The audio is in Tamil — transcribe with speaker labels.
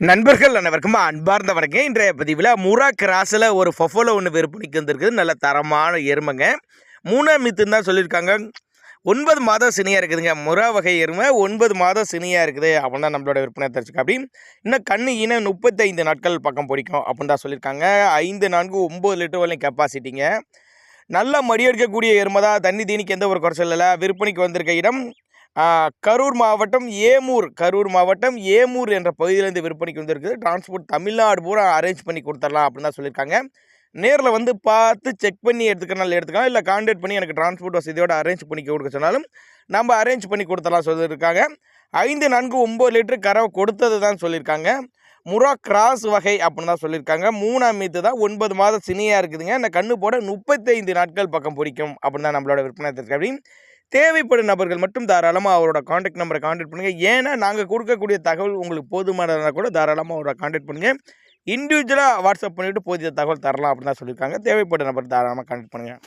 Speaker 1: நண்பர்கள் அனைவருக்கும் அன்பார்ந்த வணக்கம். இன்றைய பதிவில் முரா கிராஸில் ஒரு ஃபஃபோலோ ஒன்று விற்பனைக்கு வந்திருக்குது. நல்ல தரமான எருமைங்க. 3ஆம் மீத்துன்னு தான் சொல்லியிருக்காங்க. 9 மாதம் சினியாக இருக்குதுங்க. முரா வகை எருமை 9 மாதம் சினியாக இருக்குது அப்படின்னு தான் நம்மளோட விற்பனை தெரிஞ்சுக்க. அப்படி இன்னும் கண்ணு ஈன 35 நாட்கள் பக்கம் பிடிக்கும் அப்படின்னு தான் சொல்லியிருக்காங்க. 5 4 9 லிட்டர் வரையும் கெப்பாசிட்டிங்க. நல்லா மடி எடுக்கக்கூடிய எருமை தான். தண்ணி தீனிக்கு எந்த ஒரு குறைச்சல் இல்லை. விற்பனைக்கு வந்திருக்க இடம் கரூர் மாவட்டம் ஏமூர் என்ற பகுதியிலேருந்து விற்பனைக்கு வந்துருக்குது. டிரான்ஸ்போர்ட் தமிழ்நாடு பூரா அரேஞ்ச் பண்ணி கொடுத்துடலாம் அப்படின்னு தான் சொல்லியிருக்காங்க. நேரில் வந்து பார்த்து செக் பண்ணி எடுத்துக்கலாம், இல்லை கான்டாக்ட் பண்ணி எனக்கு டிரான்ஸ்போர்ட் வசதியோடு அரேஞ்ச் பண்ணி கொடுக்க சொன்னாலும் நம்ம அரேஞ்ச் பண்ணி கொடுத்துடலாம் சொல்லியிருக்காங்க. 5 4 9 லிட்டர் கறவை கொடுத்தது தான் சொல்லியிருக்காங்க. முரா கிராஸ் வகை அப்படின்னு தான் சொல்லியிருக்காங்க. 3ஆம் மீத்து தான். 9 மாதம் சினியாக இருக்குதுங்க. இந்த கண்ணு போட 35 நாட்கள் பக்கம் பிடிக்கும் அப்படின்னு தான் நம்மளோட விற்பனை தெரிஞ்சுக்க. அப்படின்னு தேவைப்படும் நபர்கள் மட்டும் தாராளமாக அவரோட காண்டாக்ட் நம்பரை காண்டாக்ட் பண்ணுங்கள். ஏன்னா நாங்கள் கொடுக்கக்கூடிய தகவல் உங்களுக்கு போதுமானதாக கூட தாராளமாக அவரோட காண்டாக்ட் பண்ணுங்கள். இண்டிவிஜுவலாக வாட்ஸ்அப் பண்ணிவிட்டு போதிய தகவல் தரலாம் அப்படின்னு தான் சொல்லியிருக்காங்க. தேவைப்படும் நபர் தாராளமாக காண்டாக்ட் பண்ணுங்கள்.